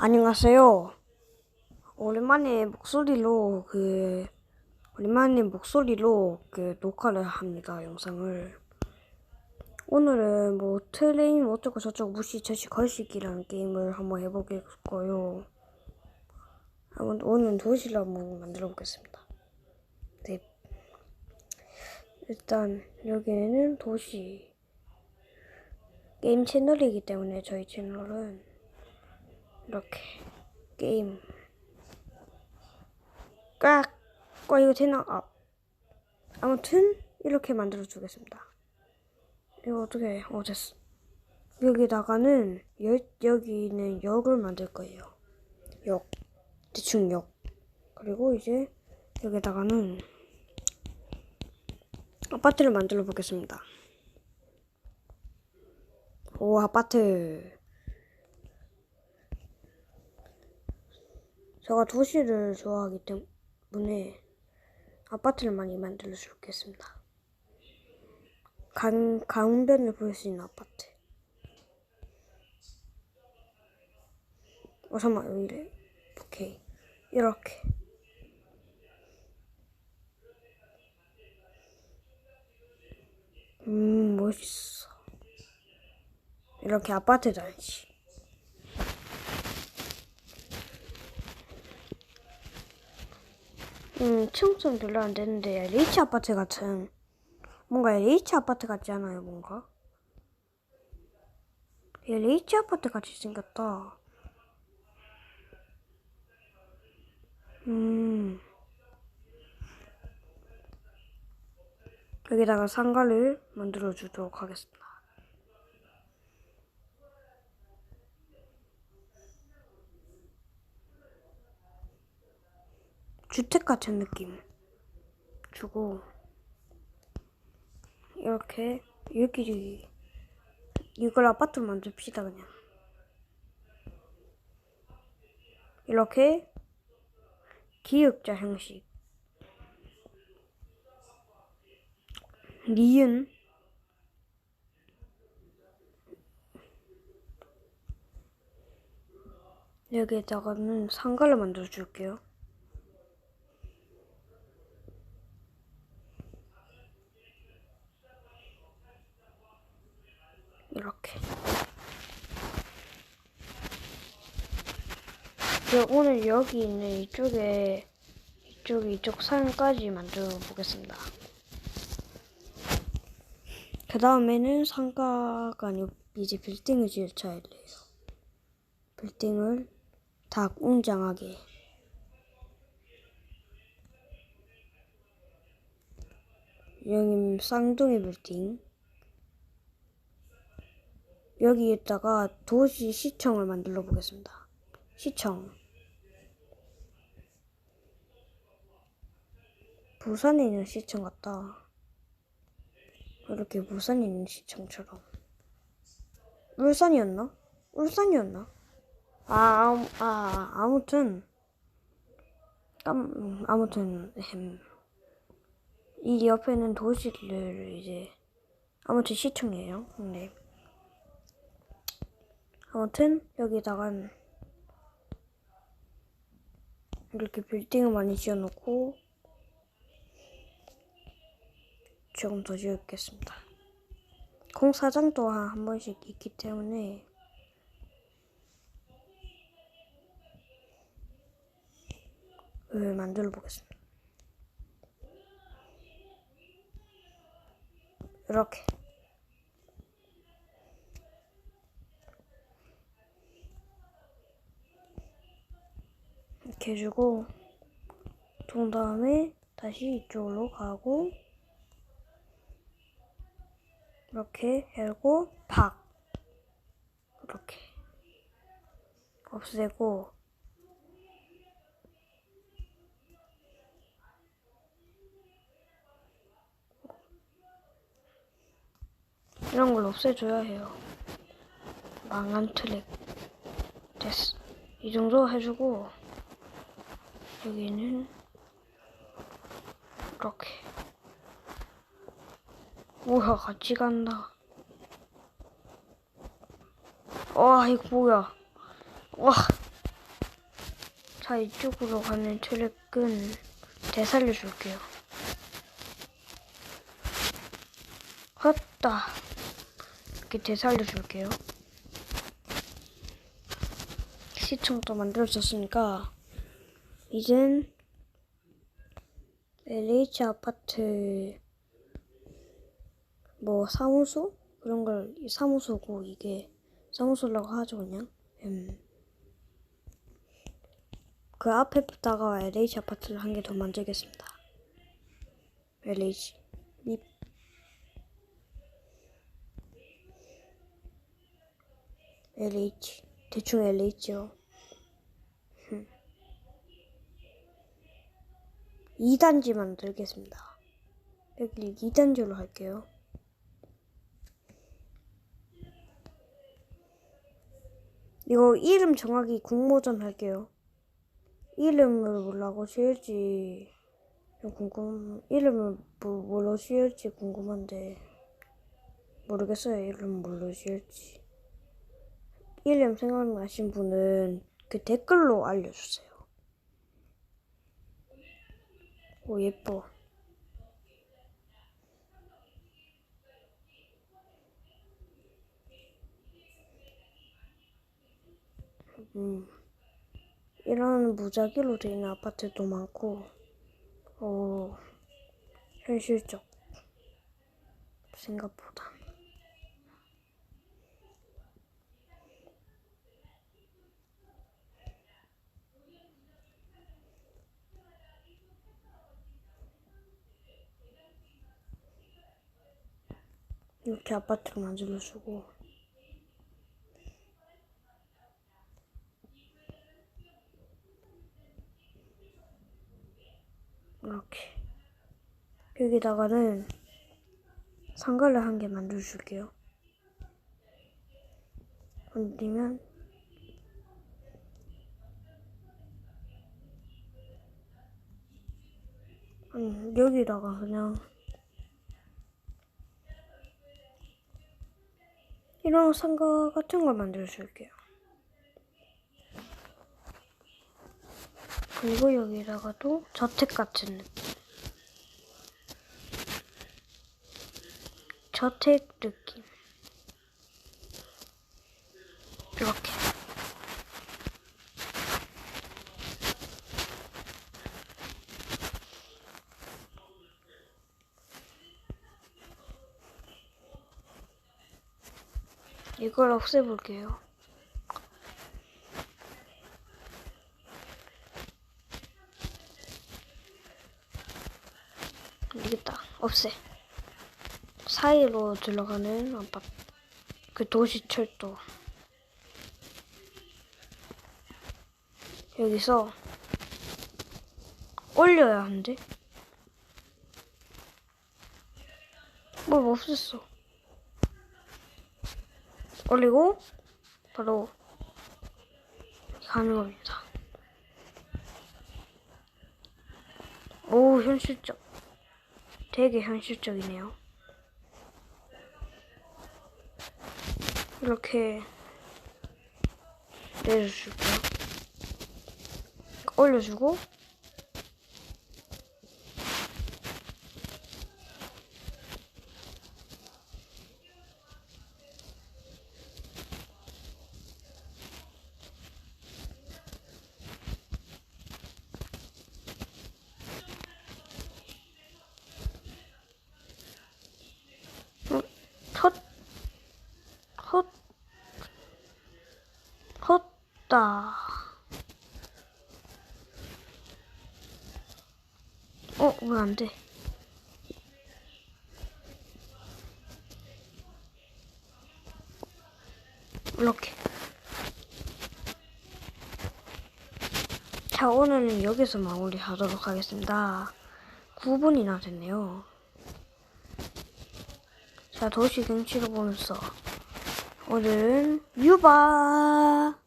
안녕하세요. 오랜만에 목소리로 녹화를 합니다, 영상을. 오늘은 뭐 트레인 어쩌고 저쩌고 무시저시 걸식이라는 게임을 한번 해보겠고요. 오늘 도시를 한번 만들어 보겠습니다. 네. 일단 여기에는 도시 게임 채널이기 때문에 저희 채널은 이렇게 게임 이거 되나? 아무튼 이렇게 만들어 주겠습니다. 이거 어떻게 됐어. 여기다가는 여기는 역을 만들 거예요. 대충 역. 그리고 이제 여기다가는 아파트를 만들어 보겠습니다. 오, 아파트. 제가 도시를 좋아하기 때문에 아파트를 많이 만들어 주겠습니다. 강변을 볼 수 있는 아파트. 잠깐만, 왜 이래? 오케이. 이렇게. 멋있어. 이렇게 아파트다니지. 층좀 별로 안 되는데, H 아파트 같은, 뭔가 H 아파트 같지 않아요, 뭔가? H 아파트 같이 생겼다. 여기다가 상가를 만들어 주도록 하겠습니다. 주택 같은 느낌 주고, 이렇게 여기 이걸 아파트로 만듭시다. 그냥 이렇게 기역자 형식. 니은 여기에다가는 상가를 만들어 줄게요. 이렇게. 오늘 여기 있는 이쪽 산까지 만들어 보겠습니다. 그 다음에는 상가가 아니고 이제 빌딩을 지을 차례예요. 빌딩을 다 웅장하게. 여기 쌍둥이 빌딩. 여기에다가 도시 시청을 만들어 보겠습니다. 시청. 부산에 있는 시청 같다. 이렇게 부산에 있는 시청처럼. 울산이었나? 아무튼 이 옆에는 도시를 이제 아무튼 시청이에요. 네. 아무튼 여기다가 이렇게 빌딩을 많이 지어놓고 조금 더 지어겠습니다. 공사장도 한 번씩 있기 때문에 만들어 보겠습니다. 이렇게. 이렇게 해주고 돈 다음에 다시 이쪽으로 가고 이렇게 해고 팍 이렇게 없애고 이런 걸 없애줘야 해요. 망한 트랙. 됐어. 이 정도 해주고 여기는 이렇게. 뭐야, 같이 간다. 와, 이거 뭐야. 와, 자, 이쪽으로 가는 트랙은 되살려 줄게요. 헛다. 이렇게 되살려 줄게요. 시청도 만들어졌으니까 이젠 LH 아파트 뭐 사무소? 그런 걸 사무소고 이게 사무소라고 하죠 그냥. 그 앞에다가 LH 아파트를 한 개 더 만들겠습니다. LH 밉 LH 대충 LH요. 2단지 만들겠습니다. 여기 2단지로 할게요. 이거 이름 정하기 공모전 할게요. 이름을 뭐라고 지을지 이름을 뭐로 지을지 궁금한데 모르겠어요. 이름 뭘로 지을지. 이름 생각나신 분은 그 댓글로 알려주세요. 오, 예뻐. 이런 무작위로 되어 있는 아파트도 많고, 현실적. 생각보다. 이렇게 아파트를 만들어주고, 이렇게. 여기다가는 상가를 한 개 만들어줄게요. 건드리면, 여기다가 그냥, 이런 상가 같은 걸 만들어줄게요. 그리고 여기다가도 저택 같은 느낌. 저택 느낌. 이렇게. 이걸 없애볼게요. 되겠다. 없애. 사이로 들어가는 아파트. 그 도시철도. 여기서 올려야 하는데? 뭘 없앴어. 올리고 바로 가는 겁니다. 오, 현실적. 되게 현실적이네요. 이렇게 내려줄게요. 올려주고 헛다. 왜 안 돼? 이렇게. 자, 오늘은 여기서 마무리하도록 하겠습니다. 9분이나 됐네요. 자, 도시 경치를 보면서 오늘은 유바.